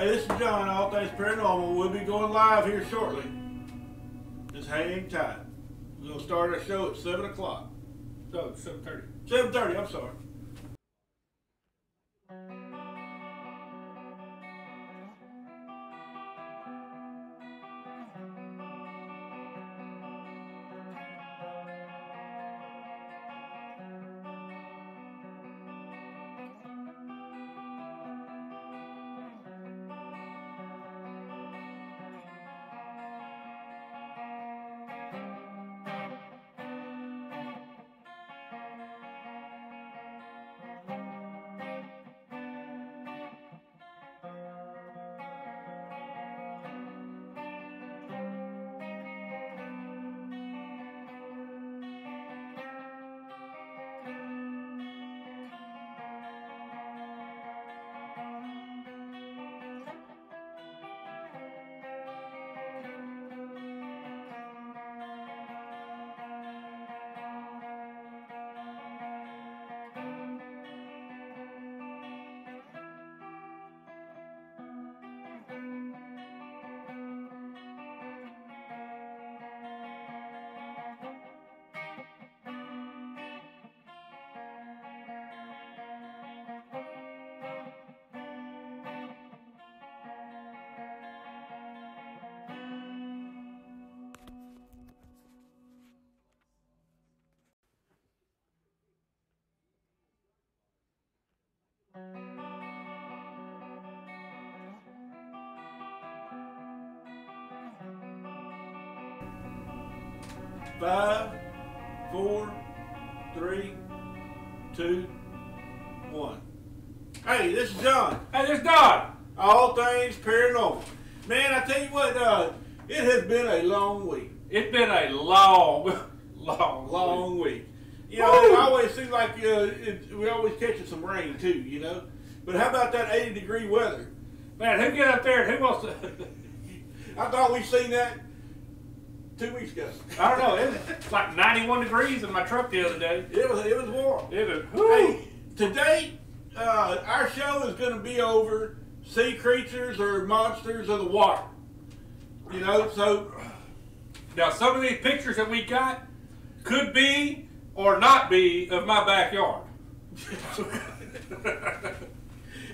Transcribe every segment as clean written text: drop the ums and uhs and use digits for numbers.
Hey, this is John, All Things Paranormal. We'll be going live here shortly. Just hang tight. We're going to start our show at 7 o'clock. No, 7:30. 7:30, I'm sorry. Five, 4, 3, 2, 1. Hey, this is John. Hey, there's Don. All Things Paranormal. Man, I tell you what, it has been a long week. It's been a long week. You know, it always seems like we always catching some rain too, you know. But how about that 80-degree weather? Man, who get up there and who wants to... I thought we seen that 2 weeks ago. I don't know. It's like 91 degrees in my truck the other day. It was warm. It was, hey, today, our show is going to be over sea creatures or monsters of the water. You know, so... Now, some of these pictures that we got could be or not be of my backyard.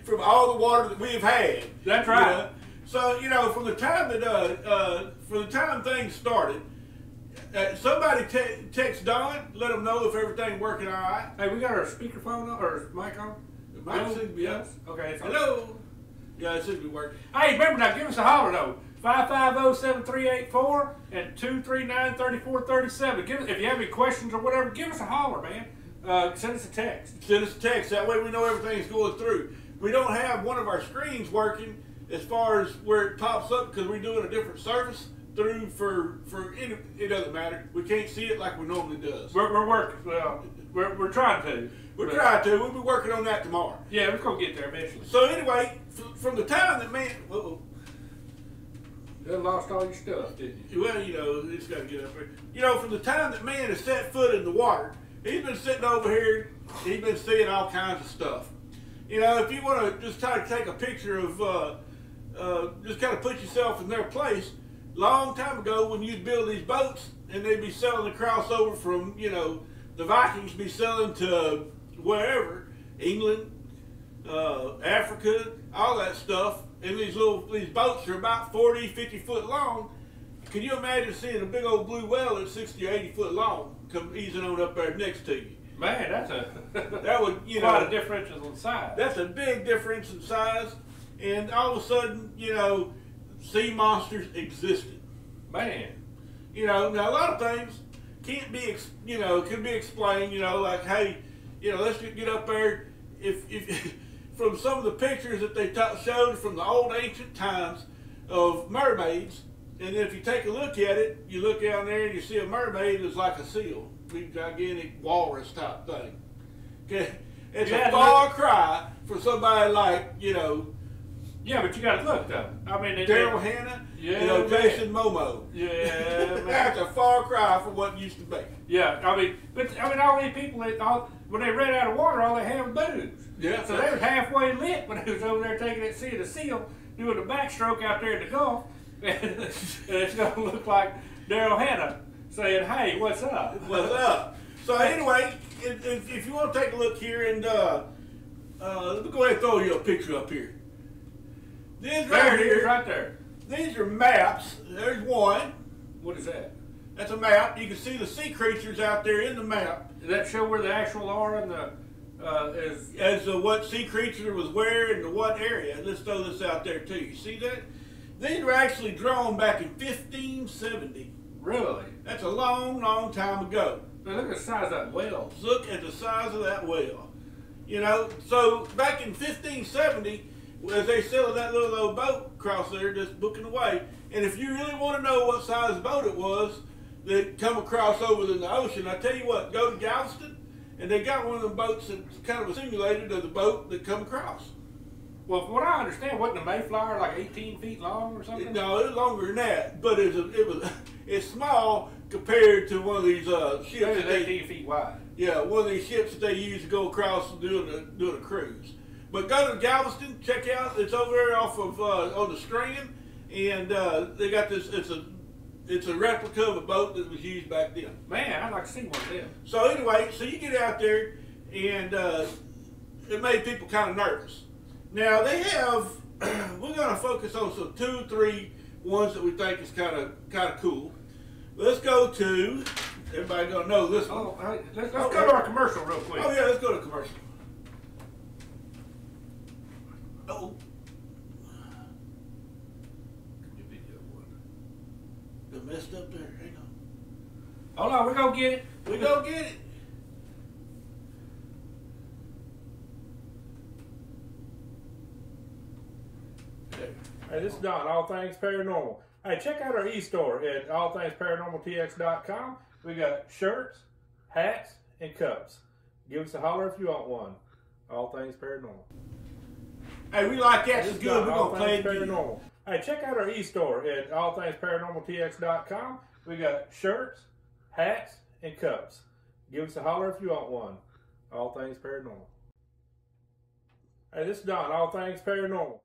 From all the water that we've had. That's right. You know? So, you know, from the time things started, somebody text Don, let them know if everything working all right. Hey, we got our speakerphone on, or mic on? The mic seems to be up. Okay. It's hello. Yeah, it should be working. Hey, remember now, give us a holler though. 550-7384 and 239-3437. Give us, if you have any questions or whatever, give us a holler, man. Send us a text. Send us a text. That way we know everything's going through. We don't have one of our screens working as far as where it pops up because we're doing a different service through for it doesn't matter. We can't see it like we normally does. We're working. Well, we're trying to. We're trying to. We'll be working on that tomorrow. Yeah, we're gonna get there eventually. So anyway, from the time that man, You lost all your stuff, didn't you? Well, you know, it's got to get up there. You know, from the time that man has set foot in the water, he's been sitting over here. He's been seeing all kinds of stuff. You know, if you want to just try to take a picture of, just kind of put yourself in their place. Long time ago, when you'd build these boats and they'd be selling the crossover from, you know, the Vikings be selling to wherever, England, Africa, all that stuff. And these boats are about 40, 50 foot long. Can you imagine seeing a big old blue whale that's 60 or 80 foot long come easing on up there next to you? Man, that's that would, you know, quite a difference in size. That's a big difference in size, and all of a sudden, you know, sea monsters existed. Man, you know, now a lot of things can't be, you know, can be explained. You know, like, hey, you know, let's get up there. If from some of the pictures that they showed from the old ancient times of mermaids, and if you take a look at it, you look down there and you see a mermaid that's like a seal. Big gigantic walrus type thing. Okay, it's a far cry for somebody like, you know, Yeah, but you got to look though. I mean, Daryl Hannah, yeah, Jason Momoa. Yeah, that's a far cry from what used to be. Yeah, I mean, all these people, when they ran out of water, all they had was booze. Yeah. So they was halfway lit when they was over there taking it, seeing a seal, doing the backstroke out there in the Gulf, and it's gonna look like Daryl Hannah saying, "Hey, what's up? What's up?" So anyway, if you want to take a look here, and let me go ahead and throw you a picture up here. This right here, right there. These are maps. There's one. What is that? That's a map. You can see the sea creatures out there in the map. Does that show where the actual are and the as to what sea creature was where and what area? Let's throw this out there too. You see that? These were actually drawn back in 1570. Really? That's a long, long time ago. Now look at the size of that whale. Look at the size of that whale. So back in 1570, as they sailed that little old boat across there, just booking away. And if you really want to know what size boat it was that come across over in the ocean, I tell you what, go to Galveston, and they got one of the boats that's kind of a simulated of the boat that come across. Well, from what I understand, wasn't the Mayflower like 18 feet long or something? No, it was longer than that, but it's small compared to one of these ships. It's 18 feet wide. Yeah, one of these ships that they use to go across doing a cruise. But go to Galveston, check out. It's over there off of on the Strand, and they got this. It's a replica of a boat that was used back then. Man, I'd like to see one of them. So anyway, so you get out there, and it made people kind of nervous. Now they have. We're going to focus on some 2, 3 ones that we think is kind of cool. Let's go to. Everybody gonna know this one. Oh, right. Let's go to our commercial real quick. Oh yeah, let's go to commercial. Oh. Your video one. Got messed up there. Hang on. Hold on, we're gonna get it. We go get it. Hey, this is Don, All Things Paranormal. Hey, check out our e-store at allthingsparanormaltx.com. We got shirts, hats, and cups. Give us a holler if you want one. All Things Paranormal. Hey, we like that. It's good. We're All gonna play Things it. Paranormal. Hey, check out our e-store at allthingsparanormaltx.com. We got shirts, hats, and cups. Give us a holler if you want one. All Things Paranormal. Hey, this is Don, All Things Paranormal.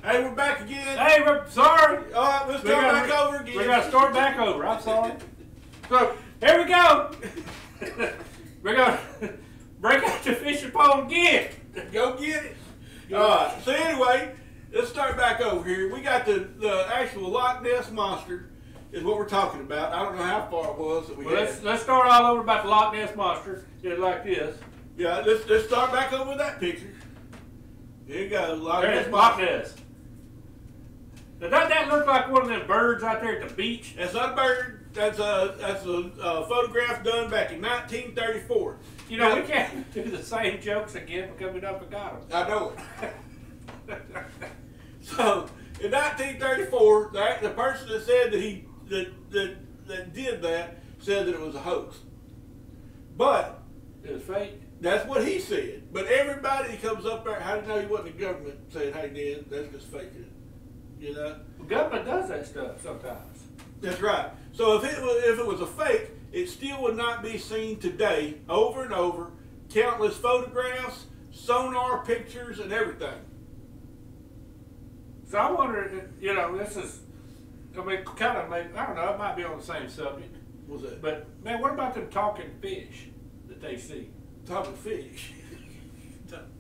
Hey, we're back again. Hey, we're sorry. All right, let's start back over again. We're going to start back over. I'm sorry. So, here we go. We're going to break out the fishing pole again. Go get it. All right. So anyway, let's start back over here. We got the actual Loch Ness Monster is what we're talking about. I don't know how far it was that we had. Let's start all over about the Loch Ness Monster. Just like this. Yeah, let's start back over with that picture. Here you go, Loch Ness Loch Monster. Ness. Now, doesn't that look like one of them birds out there at the beach? That's not a bird. That's a photograph done back in 1934. You know, we can't do the same jokes again because we don't forgot them. I know it. So, in 1934, the person that said that did that said that it was a hoax. But it was fake. That's what he said. But everybody that comes up there, how do you know he wasn't the government saying, hey, Dan, that's just faking it? You know? The government does that stuff sometimes. That's right. So if it was a fake, it still would not be seen today, over and over, countless photographs, sonar pictures, and everything. So I wonder, you know, this is, I mean, kind of, I don't know, it might be on the same subject. What's that? But, man, what about them talking fish that they see? Talking fish?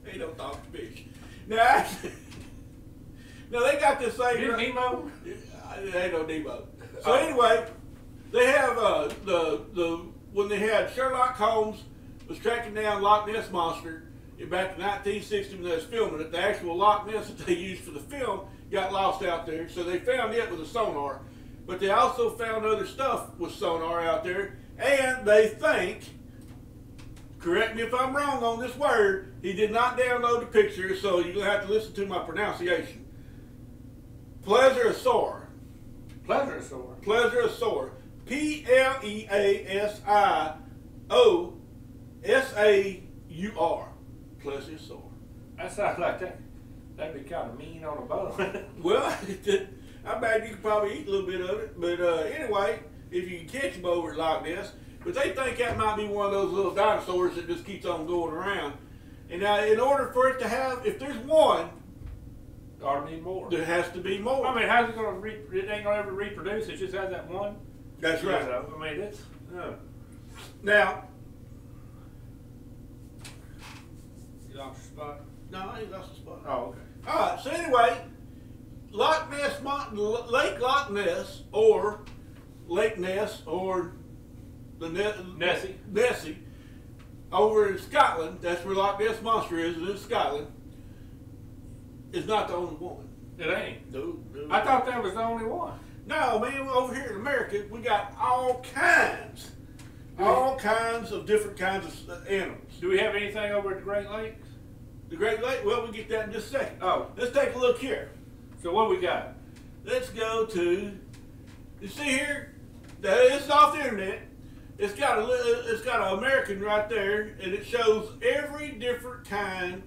They don't talk fish. Now, they got this thing. Did Nemo? They ain't no Nemo. So anyway, they have when they had Sherlock Holmes was tracking down Loch Ness Monster back in 1960 when they was filming it. The actual Loch Ness that they used for the film got lost out there, so they found it with a sonar. But they also found other stuff with sonar out there, and they think, correct me if I'm wrong on this word, he did not download the picture, so you're going to have to listen to my pronunciation. Plesiosaur. Plesiosaur. Plesiosaur. Plesiosaur. Plesiosaur. That sounds like that'd be kind of mean on a bone. Well, I bet you could probably eat a little bit of it. But anyway, if you can catch them over at Loch Ness. But they think that might be one of those little dinosaurs that just keeps on going around. And now, in order for it to have, if there's one, ought to be more. there has to be more. I mean, how's it going to, it ain't going to ever reproduce, it just has that one. That's right. You know, I mean, it's, Now, you lost your spot? no, I ain't lost the spot. Oh, okay. All right, so anyway, Loch Ness, Lake Loch Ness, or Lake Ness, or the Nessie, over in Scotland, that's where Loch Ness Monster is, and in Scotland, is not the only one. It ain't? No. I thought that was the only one. No, man, over here in America, we got all kinds of different kinds of animals. Do we have anything over at the Great Lakes? The Great Lake, well, we'll get that in just a second. Oh. Let's take a look here. So what we got? Let's go to, you see here, it's off the internet. It's got an American right there, and it shows every different kind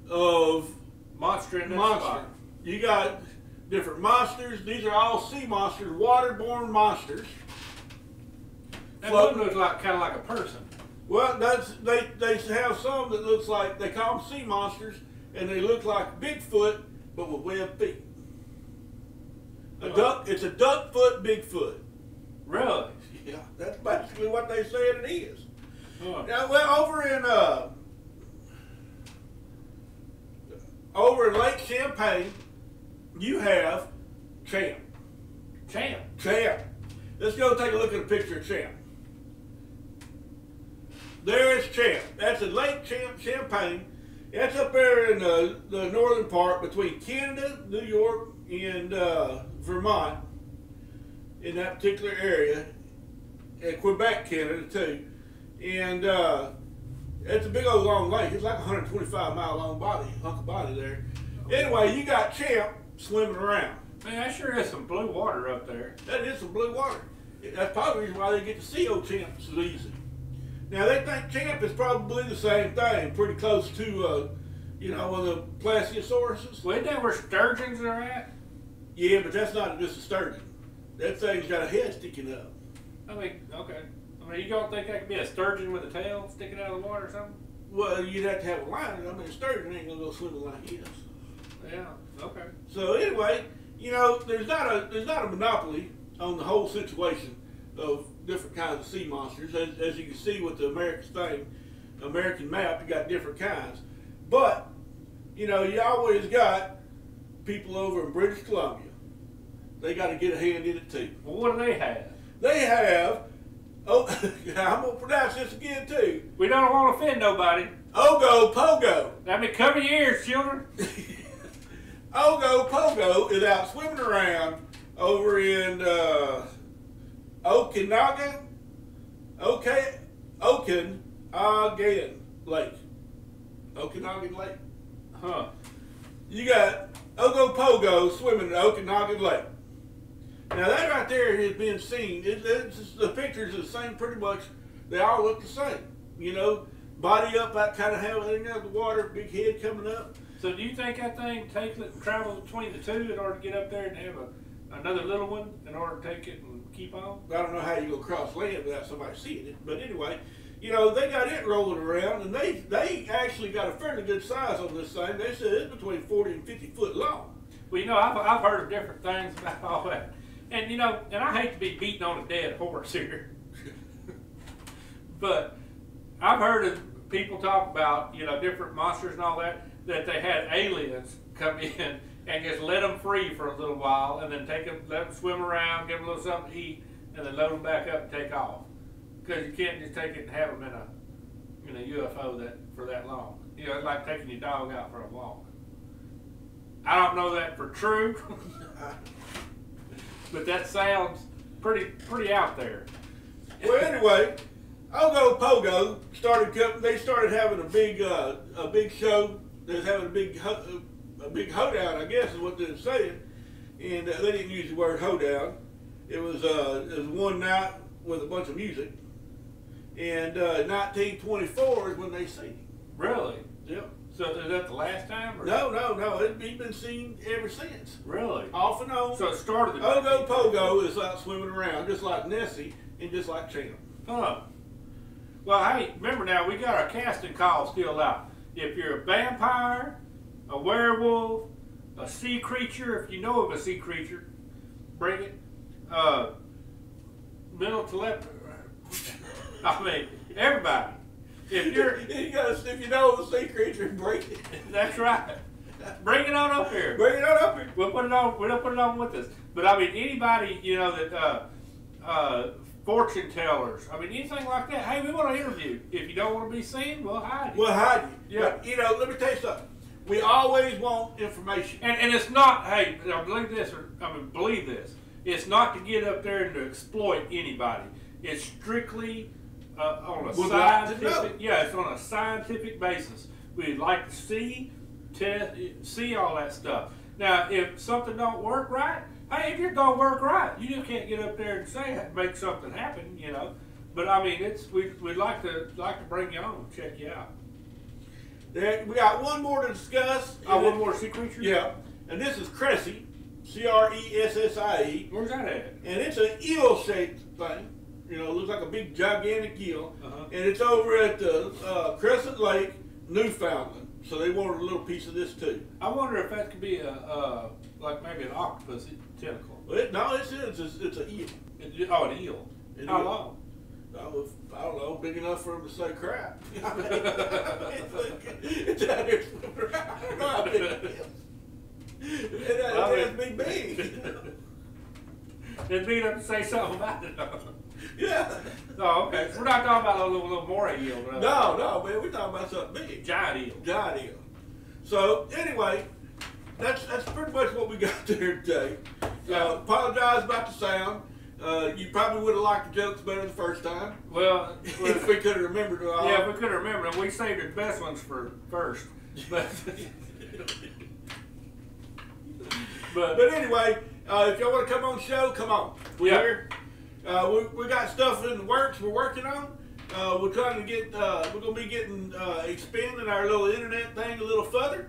of Monster in this monster. spot. You got different monsters. These are all sea monsters, waterborne monsters. That one looks like kind of like a person. Well, they have some that looks like, they call them sea monsters, and they look like Bigfoot, but with webbed feet. It's a duck foot Bigfoot. Really? Yeah, that's basically what they said it is. Oh. Now, well, over in Lake Champlain, you have Champ. Champ. Let's go take a look at a picture of Champ. There's Champ. That's in Lake Champlain. That's up there in the northern part between Canada, New York, and Vermont, in that particular area. And Quebec, Canada, too. And it's a big old long lake. It's like a 125-mile long hunk of body there. Anyway, you got Champ swimming around. Man, that sure is some blue water up there. That is some blue water. That's probably the reason why they get to see old Champ so easy. Now, they think Champ is probably the same thing, pretty close to, one of the plesiosauruses. Well, isn't that where sturgeons are at? Yeah, but that's not just a sturgeon. That thing's got a head sticking up. I mean, okay. I mean, you don't think that could be a sturgeon with a tail sticking out of the water or something? Well, you'd have to have a line. I mean, a sturgeon ain't going to go swimming like this. Yeah. Okay. So anyway, there's not a monopoly on the whole situation of different kinds of sea monsters. As you can see with the American map, you got different kinds. But you always got people over in British Columbia. They got to get a hand in it too. Well, what do they have? They have. Oh, I'm gonna pronounce this again too. We don't want to offend nobody. Ogo Pogo. I mean, cover your ears, children. Ogo Pogo is out swimming around over in Okanagan Lake. Okanagan Lake. Huh. You got Ogo Pogo swimming in Okanagan Lake. Now that right there has been seen. The pictures are the same pretty much. They all look the same. Body up, that kind of hanging out of the water, big head coming up. So do you think that thing travels between the two in order to get up there and have another little one in order to take it and keep on? I don't know how you go cross land without somebody seeing it. But anyway, they got it rolling around, and they actually got a fairly good size on this thing. They said it's between 40 and 50 foot long. Well, I've heard of different things about all that. And, and I hate to be beating on a dead horse here. But I've heard of people talk about, different monsters and all that they had aliens come in and just let them free for a little while and then let them swim around, give them a little something to eat, and then load them back up and take off. Because you can't just take it and have them in a UFO for that long. It's like taking your dog out for a walk. I don't know that for true, but that sounds pretty out there. Well, anyway, Ogo Pogo they started having a big show. They was having a big hoedown, I guess is what they were saying, and they didn't use the word hoedown. It was one night with a bunch of music, and 1924 is when they seen him. Really? Yep. So is that the last time? Or? No. He's been seen ever since. Really? Off and on. So it started. Ogo Pogo is out swimming around just like Nessie and just like Champ. Huh. Well, hey, remember now, we got our casting call still out. If you're a vampire, a werewolf, a sea creature, if you know of a sea creature, bring it. Mental telepathy. I mean, everybody. If you know of a sea creature, bring it. That's right. Bring it on up here. Bring it on up here. We'll put it on. We'll put it on with us. But I mean, anybody that fortune tellers. I mean, anything like that. Hey, we want to interview. If you don't want to be seen, we'll hide you. We'll hide you. Yeah. But, let me tell you something. We always want information. And it's not. Hey, believe this. It's not to get up there and to exploit anybody. It's strictly on a scientific. Yeah, it's on a scientific basis. We'd like to see all that stuff. Now, if something don't work right, hey, if it don't work right, you just can't get up there and say make something happen, But I mean, we'd like to bring you on and check you out. We got one more to discuss. One more sea creature. Yeah, and this is Cressie, Cressie. Where's that at? And it's an eel-shaped thing. It looks like a big gigantic eel, Uh-huh. and it's over at the Crescent Lake, Newfoundland. So they wanted a little piece of this too. I wonder if that could be like maybe an octopus tentacle. Well, it's an eel. An eel. How long? I don't know, big enough for him to say crap. It's out there swimming around. I don't know how big it is. It has to be big. It'd be enough to say something about it. Yeah. Oh, okay. So we're not talking about a little moray eel. No, man. We're talking about something big. Giant eel. So, anyway, that's pretty much what we got there today. Apologize about the sound. You probably would have liked the jokes better the first time. Well, if we could have remembered it all. Yeah, if we could have remembered them. We saved the best ones for first. But anyway, if y'all want to come on the show, come on. We're here. We got stuff in the works we're working on. We're trying to get, we're going to be getting, expanding our little internet thing a little further.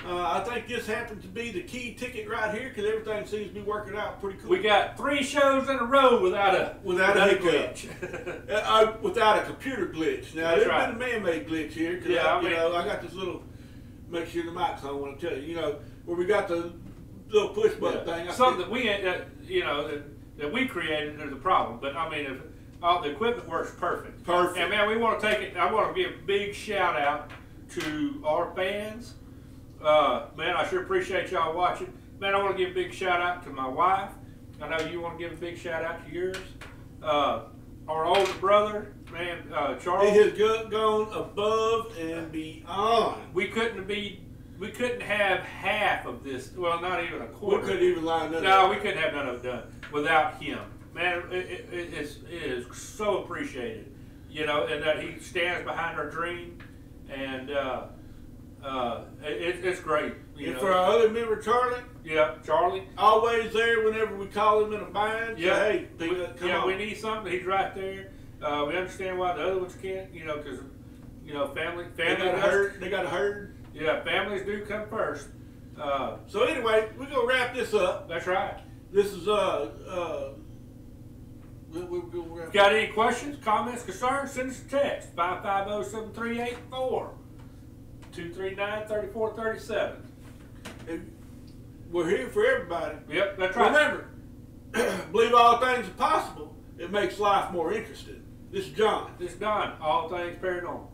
I think this happens to be the key ticket right here because everything seems to be working out pretty cool. We got 3 shows in a row without a glitch. Without a computer glitch. Now, there's been a man-made glitch here because I got this little, make sure the mic's on when I tell you, where we got the little push button thing. Something that we, that we created is the problem. But I mean, if all the equipment works perfect. Perfect. And man, we want to take it. I want to give a big shout out to our fans. Man, I sure appreciate y'all watching. Man, I want to give a big shout out to my wife. I know you want to give a big shout out to yours. Our older brother, man, Charles. He has gone above and beyond. We couldn't have half of this. Well, not even a quarter. We couldn't even line that up. No, we couldn't have none of it done without him. Man, it is so appreciated, and that he stands behind our dream, and it's great. And for our other member, Charlie. Yeah, Charlie. Always there whenever we call him in a bind. Yeah, say, hey, come on. We need something. He's right there. We understand why the other ones can't, because family. They got a herd. They got a herd. Yeah, families do come first. So anyway, we're gonna wrap this up. That's right. This is Got any questions, comments, concerns? Send us a text 550-7384 239-3437. We're here for everybody. Yep, that's right. Remember, believe all things are possible. It makes life more interesting. This is John. This is Don. All Things Paranormal.